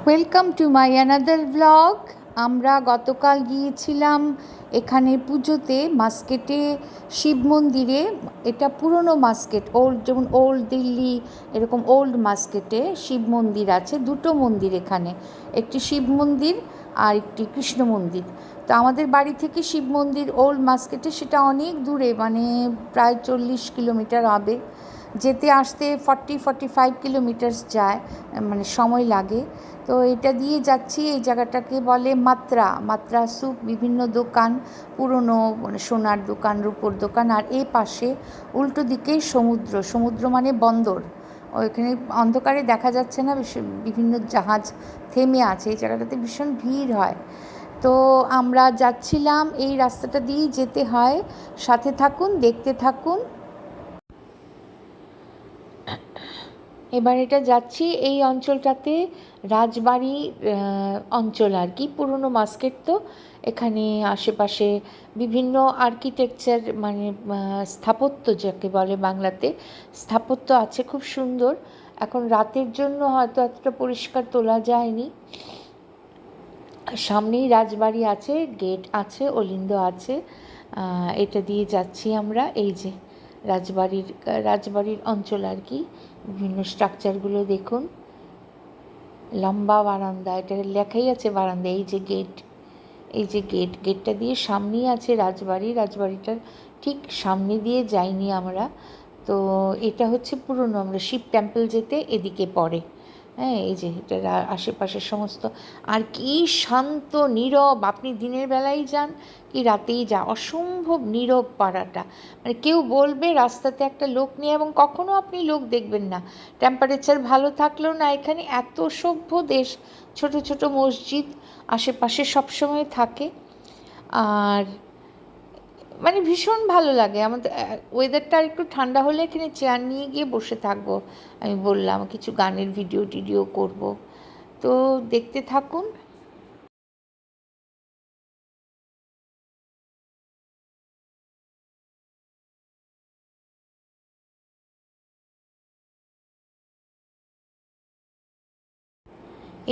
Welcome to my another blog. আমরা গতকাল গিয়েছিলাম এখানে পুজোতে মাস্কেটে শিব মন্দিরে। এটা পুরনো মাস্কেট, যেমন ওল্ড দিল্লি, এরকম ওল্ড মাস্কেটে শিব মন্দির আছে। দুটো মন্দির এখানে, একটি শিব মন্দির আর একটি কৃষ্ণ মন্দির। তো আমাদের বাড়ি থেকে শিব মন্দির ওল্ড মাস্কেটে, সেটা অনেক দূরে, মানে প্রায় 40 কিলোমিটার হবে। যেতে আসতে 45 কিলোমিটার্স যায়, মানে সময় লাগে। তো এটা দিয়ে যাচ্ছি। এই জায়গাটাকে বলে মাত্রা স্যুপ, বিভিন্ন দোকান, পুরনো মানে সোনার দোকান, রূপোর দোকান। আর এই পাশে উল্টো দিকে সমুদ্র মানে বন্দর। ওইখানে অন্ধকারে দেখা যাচ্ছে না, বিভিন্ন জাহাজ থেমে আছে। এই জায়গাটাতে ভীষণ ভিড় হয়। তো আমরা যাচ্ছিলাম, এই রাস্তাটা দিয়েই যেতে হয়। সাথে থাকুন, দেখতে থাকুন। এবার এটা যাচ্ছি, এই অঞ্চলটাতে রাজবাড়ি অঞ্চল আর কি, পুরনো মাস্কেট। তো এখানে আশেপাশে বিভিন্ন আর্কিটেকচার, মানে স্থাপত্য যাকে বলে বাংলাতে, স্থাপত্য আছে খুব সুন্দর। এখন রাতের জন্য হয়তো এতটা পরিষ্কার তোলা যায়নি। সামনেই রাজবাড়ি আছে, গেট আছে, অলিন্দ আছে। এটা দিয়ে যাচ্ছি আমরা। এই যে রাজবাড়ির অঞ্চল আর কি। বিভিন্ন স্ট্রাকচারগুলো দেখুন, লম্বা বারান্দা, এটা লেখাই আছে বারান্দা। এই যে গেটটা দিয়ে সামনেই আছে রাজবাড়িটার ঠিক সামনে দিয়ে যাইনি আমরা। তো এটা হচ্ছে পুরনো, আমরা শিব টেম্পল যেতে এদিকে পড়ে। হ্যাঁ, এই যে এটার আশেপাশের সমস্ত, আর কি শান্ত নীরব। আপনি দিনের বেলায় যান কি রাতেই যা, অসম্ভব নীরব পাড়াটা। মানে কেউ বলবে রাস্তাতে একটা লোক নেই, এবং কখনো আপনি লোক দেখবেন না। টেম্পারেচার ভালো থাকলেও না, এখানে এত সভ্য দেশ, ছোট ছোট মসজিদ আশেপাশে সবসময় থাকে। আর মানে ভীষণ ভালো লাগে আমাদের। ওয়েদারটা আর একটু ঠান্ডা হলে এখানে চেয়ার নিয়ে গিয়ে বসে থাকবো। আমি বললাম কিছু গানের ভিডিও করব। তো দেখতে থাকুন।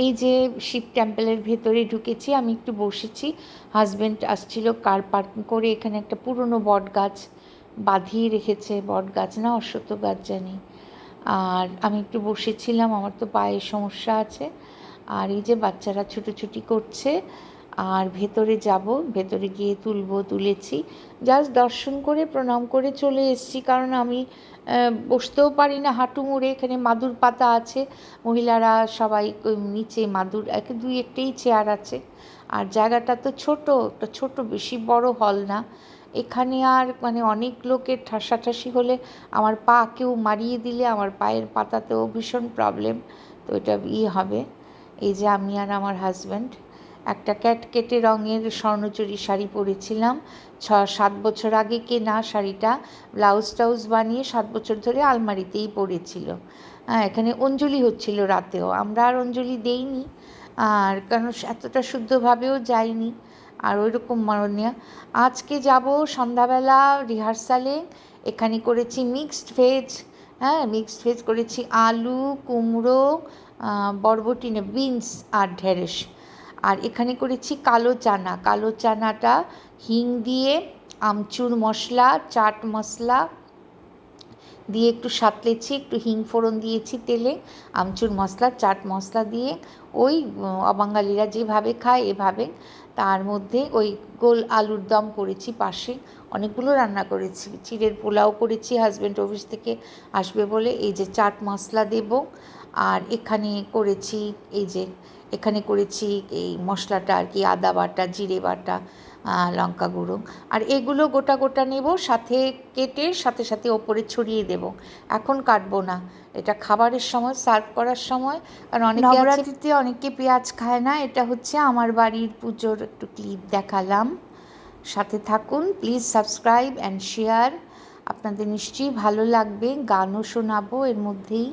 এই যে শিব টেম্পলের ভেতরে ঢুকেছি, আমি একটু বসেছি। হাজব্যান্ড আসছিল কার পার্কিং করে। এখানে একটা পুরনো বট গাছ বাঁধিয়ে রেখেছে, বট গাছ না অশ্বত্থ গাছ জানি। আর আমি একটু বসেছিলাম, আমার তো পায়ের সমস্যা আছে। আর এই যে বাচ্চারা ছুটোছুটি করছে। আর ভেতরে যাব, ভেতরে গিয়ে তুলেছি। জাস্ট দর্শন করে প্রণাম করে চলে এসেছি, কারণ আমি বসতেও পারি না হাঁটু মুড়ে। এখানে মাদুর পাতা আছে, মহিলারা সবাই নিচে মাদুর, দুই একটাই চেয়ার আছে। আর জায়গাটা তো ছোট, বেশি বড় হল না। এখানে আর মানে অনেক লোকের ঠাসাঠাসি হলে, আমার পা কেউ মারিয়ে দিলে আমার পায়ের পাতাতেও ভীষণ প্রবলেম। তো এটা হবে। এই যে আমি আর আমার হাজব্যান্ড একটা কেটে রঙের স্বর্ণচুরি শাড়ি পরেছিলাম। 6-7 বছর আগে কেনা শাড়িটা, ব্লাউজ টাউজ বানিয়ে 7 বছর ধরে আলমারিতেই পড়েছিল। হ্যাঁ, এখানে অঞ্জলি হচ্ছিল রাতেও, আমরা আর অঞ্জলি দেইনি, আর কারণ এতটা শুদ্ধভাবেও যাইনি। আর ওই রকম মাননীয় আজকে যাব সন্ধ্যাবেলা রিহার্সালে। এখানে করেছি মিক্সড ভেজ। হ্যাঁ, মিক্সড ভেজ করেছি, আলু, কুমড়ো, বরবটি না বিনস আর ঢেঁড়স। আর এখানে করেছি কালো চানাটা হিং দিয়ে, আমচুর মশলা, চাট মশলা দিয়ে একটু সাঁতলেছি, একটু হিং ফোড়ন দিয়েছি তেলে, আমচুর মশলা, চাট মশলা দিয়ে, ওই অবাঙালিরা যেভাবে খায় এভাবে। তার মধ্যে ওই গোল আলুর দম করেছি পাশে। অনেকগুলো রান্না করেছি, চিড়ের পোলাও করেছি, হাজব্যান্ড অফিস থেকে আসবে বলে। এই যে চাট মশলা দেব। আর এখানে করেছি এই মশলাটা আর কি, আদা বাটা, জিরে বাটা, লঙ্কা গুঁড়ো। আর এগুলো গোটা গোটা নেব, সাথে কেটে সাথে ওপরে ছড়িয়ে দেব। এখন কাটবো না, এটা খাবারের সময়, সার্ভ করার সময়। কারণ নবরাত্রিতে অনেকে পেঁয়াজ খায় না। এটা হচ্ছে আমার বাড়ির পুজোর একটু ক্লিপ দেখালাম। সাথে থাকুন, প্লিজ সাবস্ক্রাইব অ্যান্ড শেয়ার। আপনাদের নিশ্চয়ই ভালো লাগবে, গানও শোনাবো এর মধ্যেই।